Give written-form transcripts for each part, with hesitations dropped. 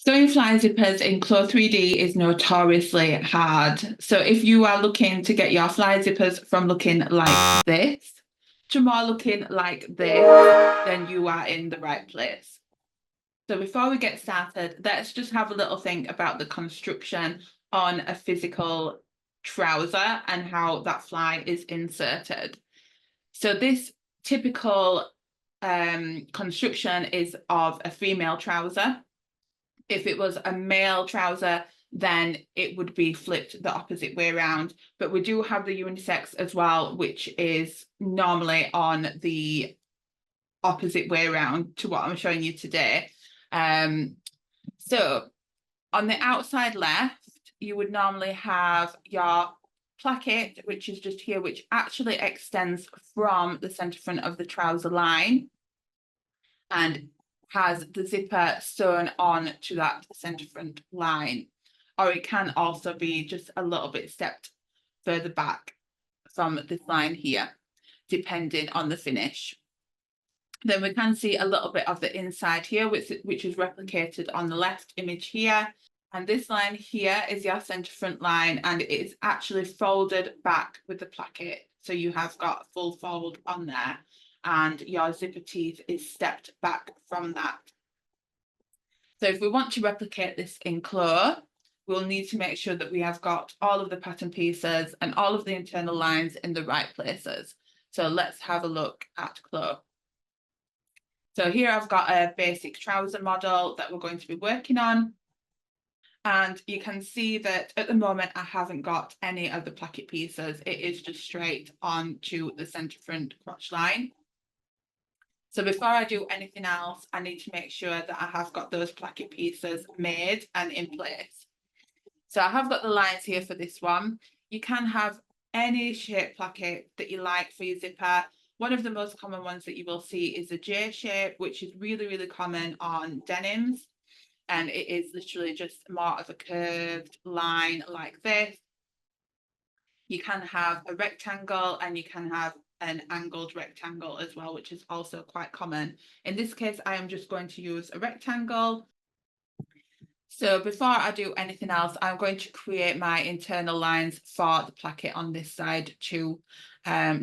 Sewing fly zippers in CLO3D is notoriously hard. So if you are looking to get your fly zippers from looking like this to more looking like this, then you are in the right place. So before we get started, let's just have a little think about the construction on a physical trouser and how that fly is inserted. So this typical construction is of a female trouser. If it was a male trouser, then it would be flipped the opposite way around. But we do have the unisex as well, which is normally on the opposite way around to what I'm showing you today. So on the outside left, you would normally have your placket, which is just here, which actually extends from the center front of the trouser line and has the zipper sewn on to that center front line. Or it can also be just a little bit stepped further back from this line here, depending on the finish. Then we can see a little bit of the inside here, which is replicated on the left image here. And this line here is your center front line, and it is actually folded back with the placket. So you have got full fold on there, and your zipper teeth is stepped back from that. So if we want to replicate this in CLO, we'll need to make sure that we have got all of the pattern pieces and all of the internal lines in the right places. So let's have a look at CLO. So here I've got a basic trouser model that we're going to be working on. And you can see that at the moment, I haven't got any of the placket pieces. It is just straight on to the center front crotch line. So before I do anything else, I need to make sure that I have got those placket pieces made and in place. So I have got the lines here for this one. You can have any shape placket that you like for your zipper. One of the most common ones that you will see is a J shape, which is really, really common on denims. And it is literally just more of a curved line like this. You can have a rectangle and you can have an angled rectangle as well, which is also quite common. In this case, I am just going to use a rectangle. So before I do anything else, I'm going to create my internal lines for the placket on this side too,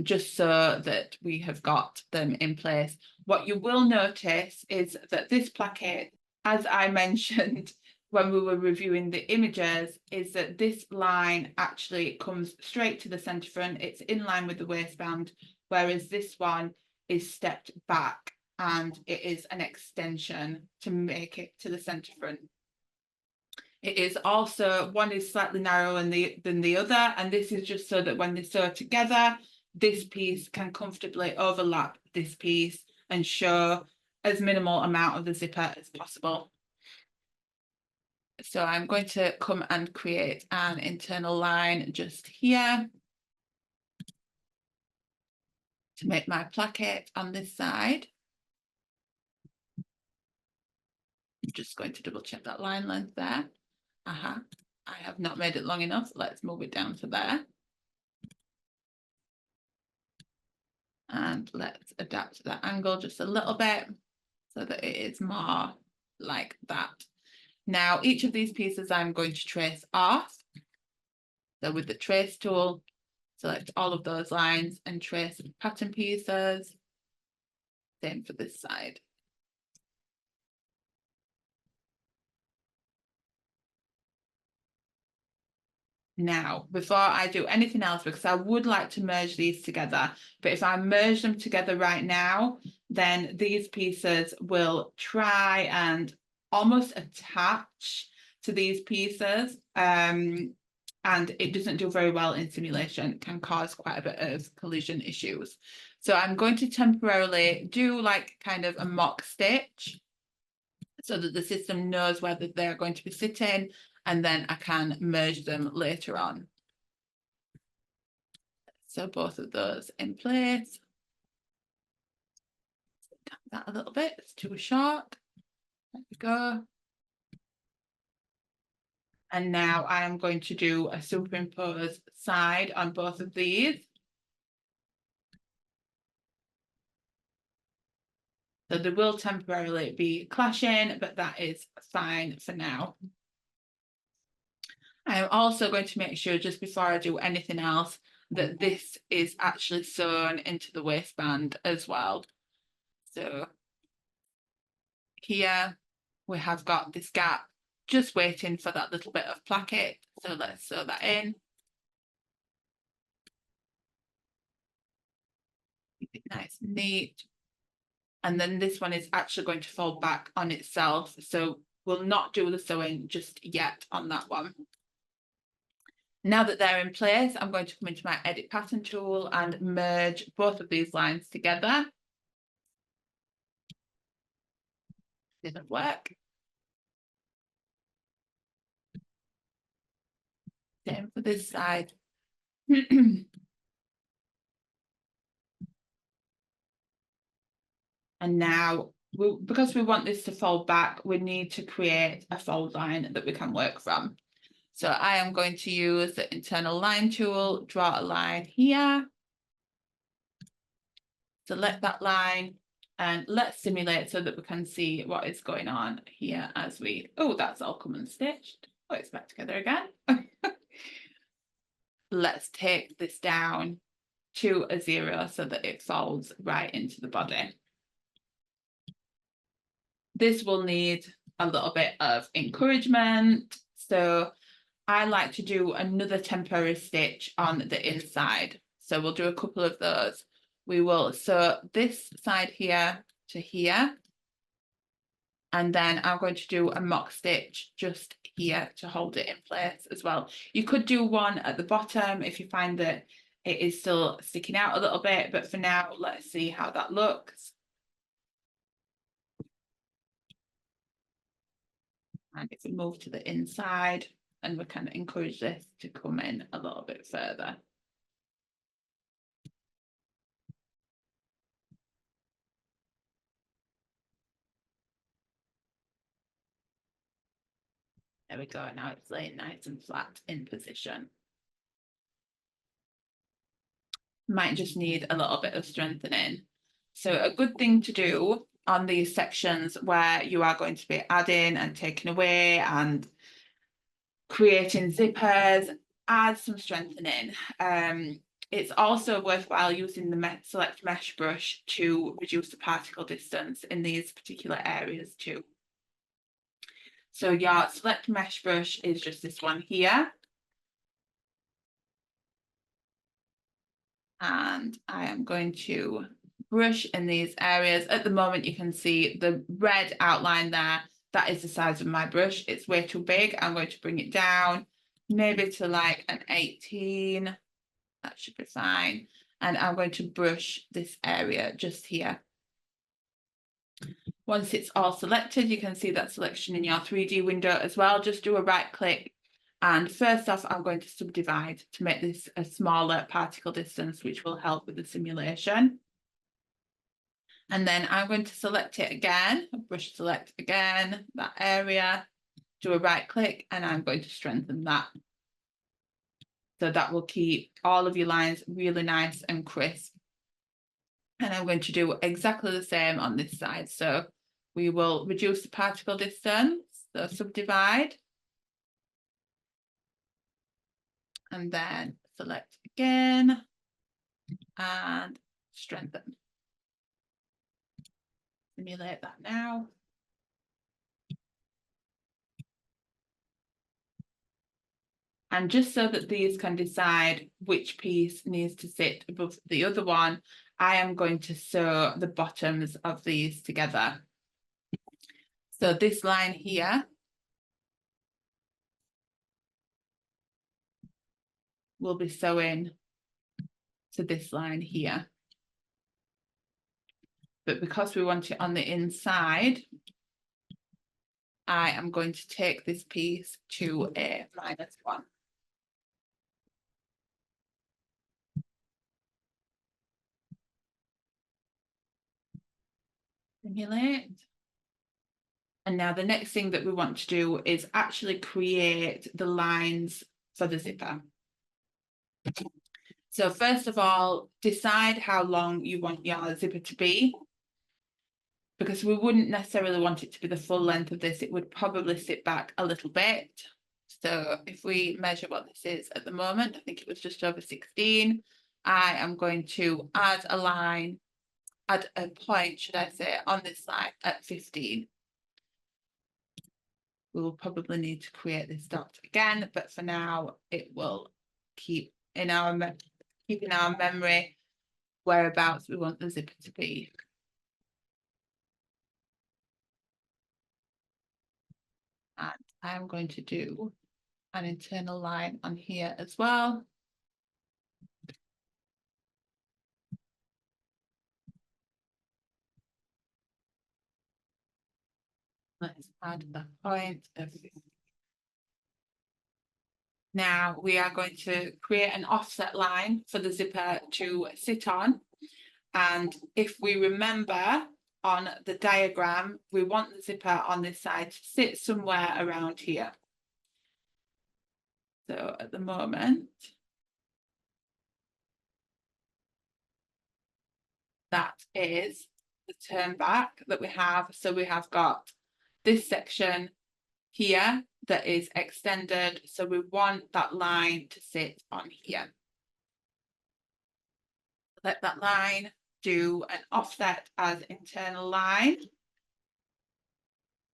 just so that we have got them in place. What you will notice is that this placket, as I mentioned when we were reviewing the images, is that this line actually comes straight to the center front. It's in line with the waistband, whereas this one is stepped back and it is an extension to make it to the center front. It is also, one is slightly narrower than the other, and this is just so that when they sew together, this piece can comfortably overlap this piece and show as minimal amount of the zipper as possible. So I'm going to come and create an internal line just here to make my placket on this side. I'm just going to double check that line length there. I have not made it long enough. Let's move it down to there. And let's adapt that angle just a little bit so that it is more like that. Now, each of these pieces I'm going to trace off. So with the trace tool, select all of those lines and trace pattern pieces. Same for this side. Now, before I do anything else, because I would like to merge these together, but if I merge them together right now, then these pieces will try and almost attach to these pieces. And it doesn't do very well in simulation, can cause quite a bit of collision issues. So I'm going to temporarily do like kind of a mock stitch so that the system knows whether they're going to be sitting, and then I can merge them later on. So both of those in place. Tap that a little bit, it's too short. There we go. And now I am going to do a superimpose side on both of these. So they will temporarily be clashing, but that is fine for now. I'm also going to make sure just before I do anything else that this is actually sewn into the waistband as well. So here we have got this gap just waiting for that little bit of placket. So let's sew that in. Keep it nice and neat. And then this one is actually going to fold back on itself. So we'll not do the sewing just yet on that one. Now that they're in place, I'm going to come into my edit pattern tool and merge both of these lines together. Didn't work. Same for this side. And now, because we want this to fold back, we need to create a fold line that we can work from. So I am going to use the internal line tool, draw a line here. Select that line and let's simulate so that we can see what is going on here as we, oh, that's all come and stitched. Oh, it's back together again. Let's take this down to a 0 so that it folds right into the body. This will need a little bit of encouragement. So I like to do another temporary stitch on the inside. So we'll do a couple of those. We will sew this side here to here. And then I'm going to do a mock stitch just here to hold it in place as well. You could do one at the bottom if you find that it is still sticking out a little bit, but for now, let's see how that looks. And if we move to the inside, and we can encourage this to come in a little bit further. There we go. Now it's laying nice and flat in position. Might just need a little bit of strengthening. So a good thing to do on these sections where you are going to be adding and taking away and creating zippers, add some strengthening. It's also worthwhile using the select mesh brush to reduce the particle distance in these particular areas too. So your select mesh brush is just this one here. And I am going to brush in these areas. At the moment, you can see the red outline there. That is the size of my brush. It's way too big. I'm going to bring it down, maybe to like an 18. That should be fine. And I'm going to brush this area just here. Once it's all selected, you can see that selection in your 3D window as well. Just do a right click. And first off, I'm going to subdivide to make this a smaller particle distance, which will help with the simulation. And then I'm going to select it again, brush select again, that area, do a right click, and I'm going to strengthen that. So that will keep all of your lines really nice and crisp. And I'm going to do exactly the same on this side. So we will reduce the particle distance, so subdivide. And then select again and strengthen. Simulate that now. And just so that these can decide which piece needs to sit above the other one, I am going to sew the bottoms of these together. So this line here will be sewing to this line here. But because we want it on the inside, I am going to take this piece to a -1. Simulate. And now the next thing that we want to do is actually create the lines for the zipper. So first of all, decide how long you want your zipper to be. because we wouldn't necessarily want it to be the full length of this, it would probably sit back a little bit. So if we measure what this is at the moment, I think it was just over 16. I am going to add a line, add a point, should I say, on this line at 15. We will probably need to create this dot again, but for now it will keep in our memory whereabouts we want the zipper to be. And I'm going to do an internal line on here as well. Let's add that point of 15. Now we are going to create an offset line for the zipper to sit on. And if we remember on the diagram, we want the zipper on this side to sit somewhere around here. So at the moment, that is the turn back that we have. So we have got this section here that is extended. So we want that line to sit on here. Let that line do an offset as internal line.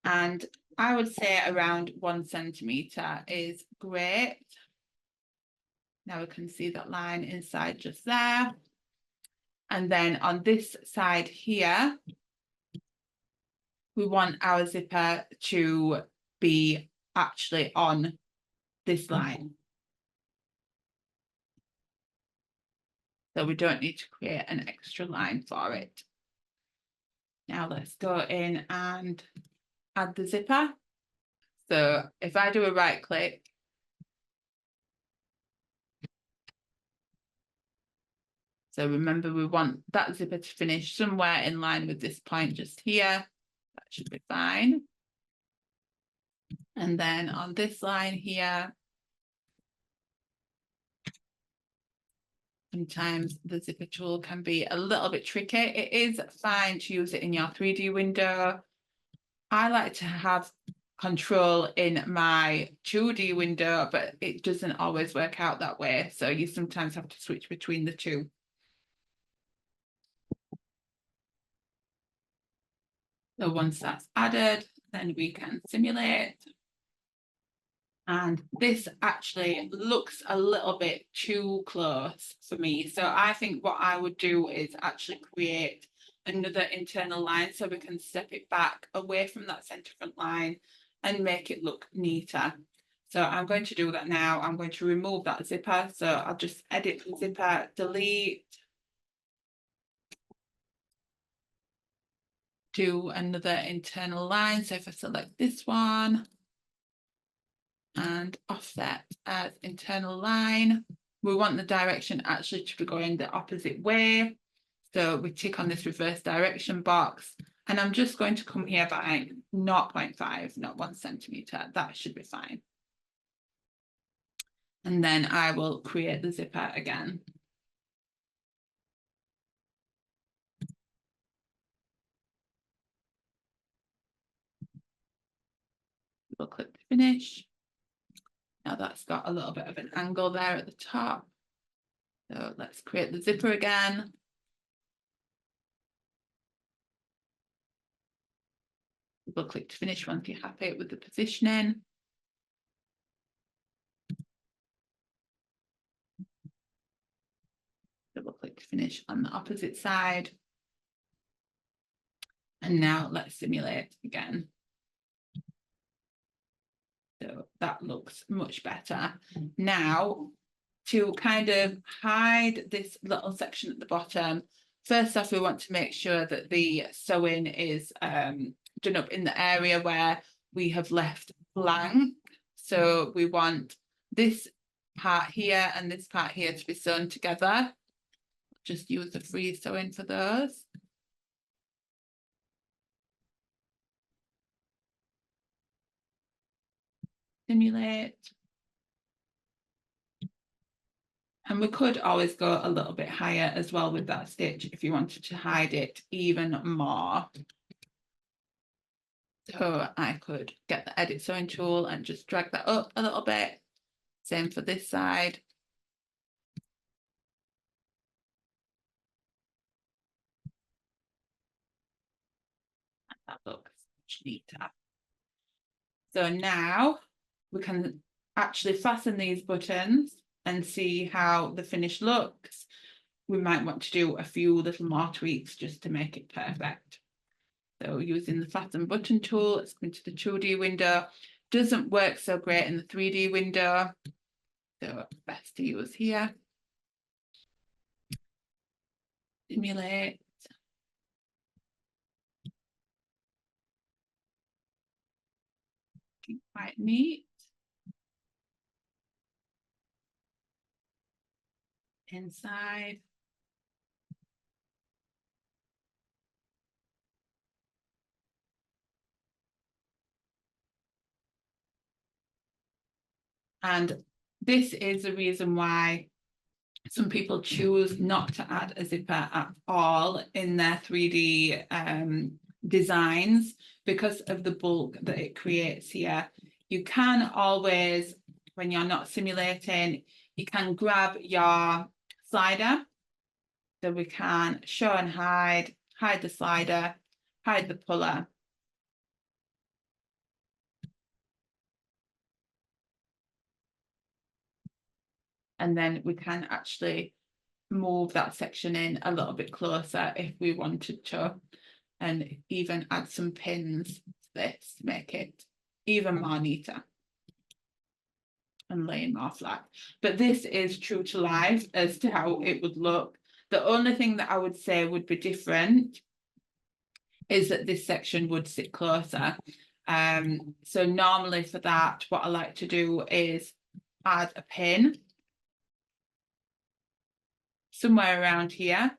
And I would say around 1 centimeter is great. Now we can see that line inside just there. And then on this side here, we want our zipper to be actually on this line. So we don't need to create an extra line for it. Now let's go in and add the zipper. So if I do a right click, so remember we want that zipper to finish somewhere in line with this point just here. That should be fine. And then on this line here, sometimes the zipper tool can be a little bit tricky. It is fine to use it in your 3D window. I like to have control in my 2D window, but it doesn't always work out that way. So you sometimes have to switch between the two. So once that's added, then we can simulate. And this actually looks a little bit too close for me. So I think what I would do is actually create another internal line so we can step it back away from that center front line and make it look neater. So I'm going to do that now. I'm going to remove that zipper. So I'll just edit the zipper, delete, do another internal line. So if I select this one and offset as internal line, we want the direction actually to be going the opposite way. So we tick on this reverse direction box, and I'm just going to come here by 0.5, not 1 centimeter. That should be fine. And then I will create the zipper again. We'll click to finish. Now that's got a little bit of an angle there at the top. So let's create the zipper again. We'll click to finish once you're happy with the positioning. Double click to finish on the opposite side. And now let's simulate again. So that looks much better. Now, to kind of hide this little section at the bottom, first off, we want to make sure that the sewing is done up in the area where we have left blank. So we want this part here and this part here to be sewn together. Just use the free sewing for those. Simulate. And we could always go a little bit higher as well with that stitch if you wanted to hide it even more. So I could get the edit sewing tool and just drag that up a little bit. Same for this side. That looks much neater. So now we can actually fasten these buttons and see how the finish looks. We might want to do a few little more tweaks just to make it perfect. So using the fasten button tool, let's go into the 2D window. Doesn't work so great in the 3D window. So best to use here. Simulate. Quite neat. Inside. And this is the reason why some people choose not to add a zipper at all in their 3D designs because of the bulk that it creates here. You can always, when you're not simulating, you can grab your slider. So we can show and hide the slider, hide the puller. And then we can actually move that section in a little bit closer if we wanted to, and even add some pins to this to make it even more neater and laying more flat. But this is true to life as to how it would look. The only thing that I would say would be different is that this section would sit closer. So normally for that, what I like to do is add a pin somewhere around here.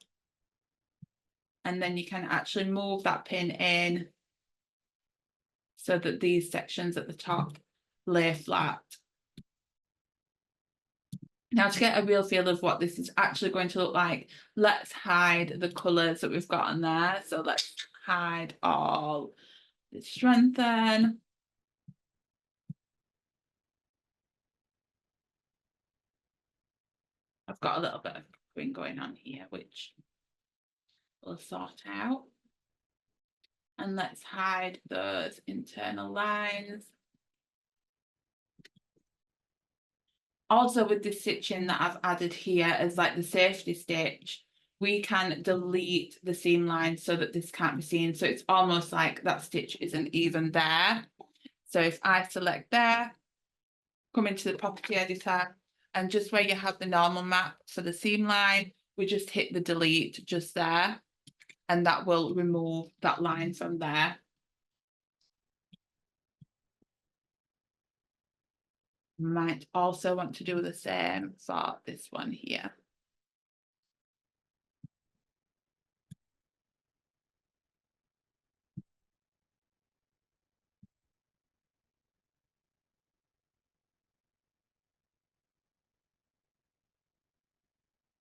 And then you can actually move that pin in so that these sections at the top lay flat. Now, to get a real feel of what this is actually going to look like, let's hide the colours that we've got on there. So let's hide all the strengthen. I've got a little bit of green going on here, which we'll sort out. And let's hide those internal lines. Also with the stitching that I've added here as like the safety stitch, we can delete the seam line so that this can't be seen. So it's almost like that stitch isn't even there. So if I select there, come into the property editor, and just where you have the normal map for the seam line, we just hit the delete just there, and that will remove that line from there. Might also want to do the same for this one here.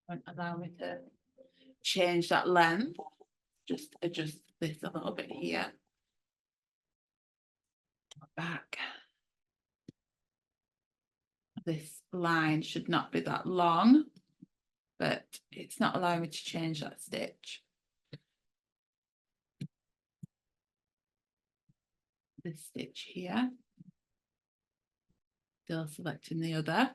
Won't allow me to change that length, just adjust this a little bit here. Back. This line should not be that long, but it's not allowing me to change that stitch. This stitch here. Still selecting the other.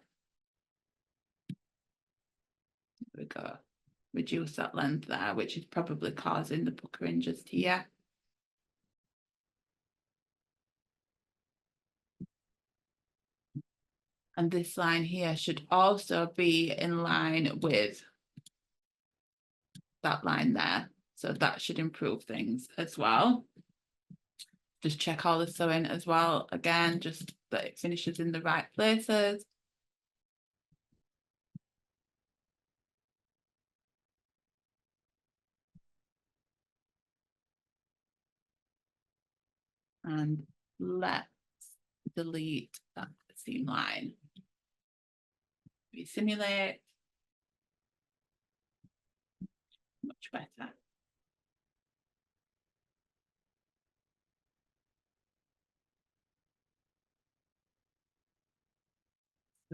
There we go. Reduce that length there, which is probably causing the puckering just here. And this line here should also be in line with that line there. So that should improve things as well. Just check all the sewing as well. Again, just that it finishes in the right places. And let's delete that seam line. Resimulate. Much better.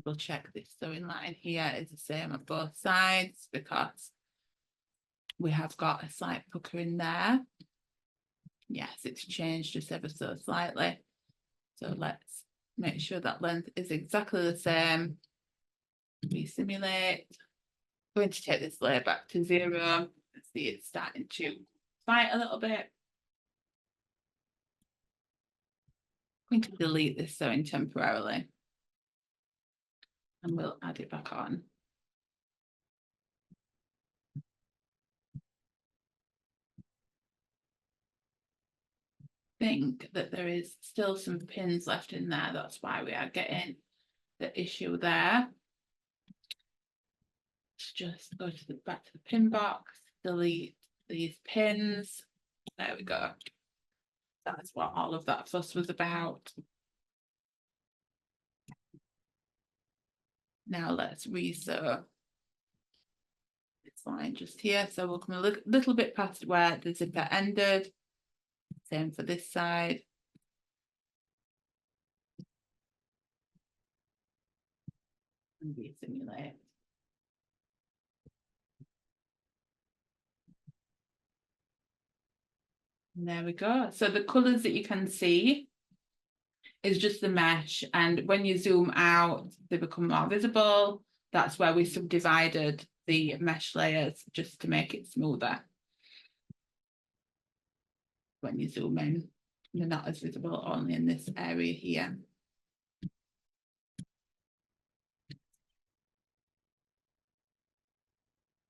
Double check this sewing line here is the same on both sides because we have got a slight pucker in there. Yes, it's changed just ever so slightly. So let's make sure that length is exactly the same. Resimulate. I'm going to take this layer back to 0. See it's starting to fight a little bit. I'm going to delete this sewing temporarily. And we'll add it back on. Think that there is still some pins left in there. That's why we are getting the issue there. Let's just go to the back to the pin box, delete these pins. There we go. That's what all of that fuss was about. Now let's resew this line just here. So we'll come a little bit past where the zipper ended. Same for this side. And resimulate. And there we go. So the colours that you can see is just the mesh, and when you zoom out, they become more visible. That's where we subdivided the mesh layers just to make it smoother. When you zoom in, they're not as visible, only in this area here.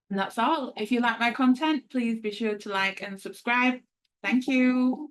And that's all. If you like my content, please be sure to like and subscribe. Thank you.